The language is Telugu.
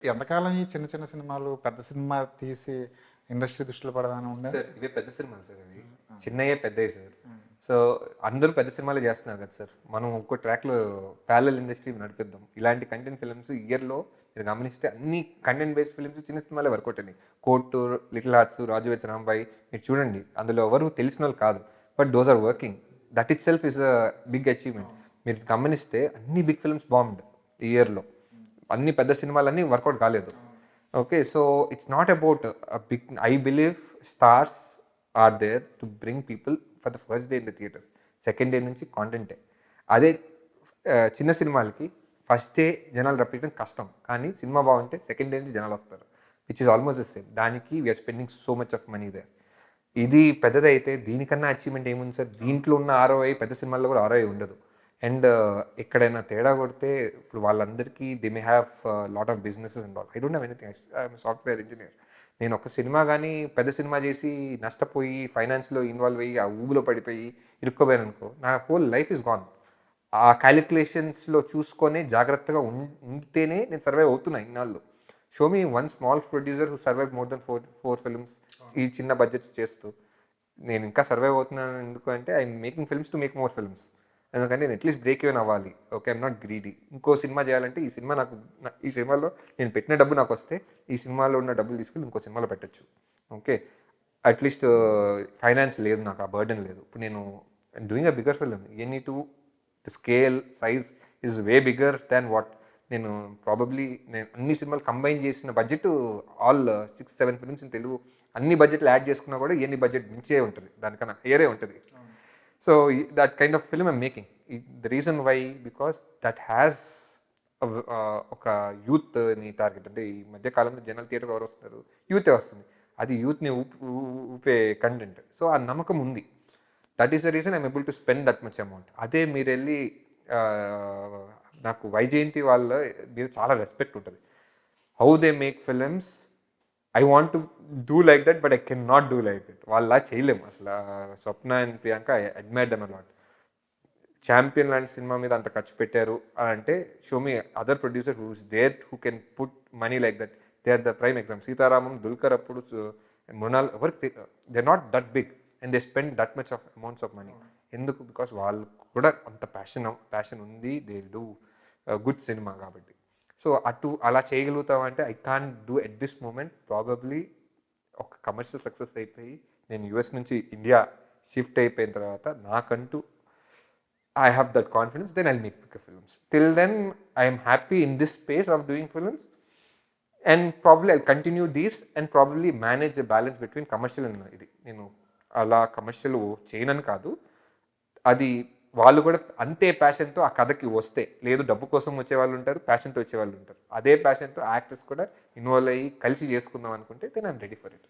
ఎంతకాలం ఈ చిన్న చిన్న సినిమాలు, పెద్ద సినిమా తీసి ఇండస్ట్రీ దృష్టిలో పడదని ఉండే? సార్ ఇవే పెద్ద సినిమాలు సార్ ఇవి. హ్మ్. చిన్నయే పెద్దయి సార్. హ్మ్. సో, అందరూ పెద్ద సినిమాలే జేస్తున్నారు కదా సార్. మనం ఇంకో ట్రాక్‌లో ప్యారలల్ ఇండస్ట్రీ నడిపిద్దాం. ఇలాంటి కంటెంట్ ఫిల్మ్స్ ఇయర్‌లో మీరు గమనిస్తే అన్ని కంటెంట్ బేస్డ్ ఫిల్మ్స్ చిన్న సినిమాలే వర్కౌట్ అయినాయి. 'కోర్టు', 'లిటిల్ హార్ట్స్', 'రాజు వెడ్స్ రాంబాయి' మీరు చూడండి. అందులో ఎవరు తెలిసినోళ్ళు కాదు. But those are working. That itself is a big achievement. మీరు గమనిస్తే అన్ని బిగ్ ఫిల్మ్స్ బాంబ్డ్ ఈ ఇయర్‌లో. అన్ని పెద్ద సినిమాలన్నీ వర్కౌట్ కాలేదు. Okay. So, it's not about big I believe stars are there to bring people for the first day in the theatres. Second day నుంచి కాంటెంటే. అదే చిన్న సినిమాలకి ఫస్ట్ డే జనాలు రప్పించడం కష్టం. కానీ సినిమా బాగుంటే సెకండ్ డే నుంచి జనాలొస్తారు. Which is almost the same. దానికి we are spending so much of money there. ఇది పెద్దదైతే దీనికన్నా అచీవ్‌మెంట్ ఏముంది సార్? దీంట్లో ఉన్న ఆర్‌ఓఐ పెద్ద సినిమాల్లో కూడా ఆర్‌ఓఐ ఉండదు. అండ్ ఎక్కడైనా తేడా కొడితే ఇప్పుడు వాళ్ళందరికీ they may have lot of businesses and all. I don't have anything. I'm software engineer. నేను ఒక సినిమా గాని పెద్ద సినిమా చేసి నష్టపోయి ఫైనాన్స్‌లో ఇన్వాల్వ్ అయ్యి, ఆ ఊబిలో పడిపోయి ఇరుక్కుపోయాననుకో, నా హోల్ లైఫ్ ఈస్ గాన్. ఆ కాలిక్యులేషన్స్‌లో చూసుకొని జాగ్రత్తగా ఉంటేనే నేను సర్వైవ్ అవుతున్నా ఇన్నాళ్ళు. Show me one small producer who survived more than 4 films ఈ చిన్న బడ్జెట్స్ చేస్తూ. నేను ఇంకా సర్వైవ్ అవుతున్నాను ఎందుకు అంటే I'm making films to make more films. ఎందుకంటే నేను అట్‌లీస్ట్ బ్రేక్ ఈవెన్ అవ్వాలి. ఓకే. I'm not greedy. ఇంకో సినిమా చేయాలంటే ఈ సినిమా నాకు ఈ సినిమాలో నేను పెట్టిన డబ్బు నాకొస్తే ఈ సినిమాలో ఉన్న డబ్బులు తీసుకెళ్ళి ఇంకో సినిమాలో పెట్టొచ్చు. ఓకే. అట్‌లీస్ట్ ఫైనాన్స్ లేదు నాకు. ఆ బర్డెన్ లేదు. ఇప్పుడు నేను doing a bigger film. You need to the scale, size is way bigger than what నేను ప్రాబబ్లీ నేను అన్ని సినిమాలు కంబైన్ చేసిన budget all 6, 7 films in Telugu అన్ని బడ్జెట్లు యాడ్ చేసుకున్నా కూడా ఎన్ని బడ్జెట్ మించే ఉంటది. దానికన్నా హైయరే ఉంటది. So, that kind of film I'm making. The reason why because that has ఒక యూత్‌ని టార్గెట్. అంటే ఈ మధ్య కాలంలో జనాలు థియేటర్‌కి ఎవరు వస్తున్నారు? యూతే వస్తుంది. అది యూత్‌ని ఊపే కంటెంట్. సో, ఆ నమ్మకం ఉంది. That is the reason I'm able to spend that much amount. అదే మీరెళ్లి ఆహ్, నాకు వైజయంతి వాళ్ళ మీద చాలా రెస్పెక్ట్ ఉంటది. How they make films I want to do like that but I can not do like that. వాళ్ళలా చేయలేము అసల. Swapna and Priyanka I admire them a lot. 'Champion' లాంటి సినిమా మీద అంత ఖర్చు పెట్టారు అని అంటే show me other producer who is there who can put money like that. They are the prime example. 'Sitaramam', 'Dulquer' అప్పుడు మృణాల్ ఎవరికి they are not that big and they spend that much of amounts of money. ఎందుకు? బికాస్ వాళ్ళు కూడా అంత ప్యాషన్ ఉంది. దే విల్ డూ గుడ్ సినిమా కాబట్టి. సో, అలా చేయగలుగుతామంటే I can't do at this moment. Probably ఒక కమర్షియల్ సక్సెస్ అయిపోయి నేను యూఎస్ నుంచి ఇండియా షిఫ్ట్ అయిపోయిన తర్వాత నాకంటూ I have that confidence, then I'll make bigger films. Till then, I am happy in this space of doing films, and probably I'll continue these and probably manage a balance between commercial and ఇది. నేను అలా కమర్షియల్ చేయనని కాదు. అది వాళ్ళు కూడా అంతే ప్యాషన్‌తో ఆ కథకి వస్తే, లేదు డబ్బు కోసం వచ్చేవాళ్ళు ఉంటారు, ప్యాషన్‌తో వచ్చేవాళ్ళు ఉంటారు. అదే ప్యాషన్‌తో యాక్టర్స్ కూడా ఇన్వాల్వ్ అయ్యి కలిసి చేసుకుందాం అనుకుంటే, then I am ready for it.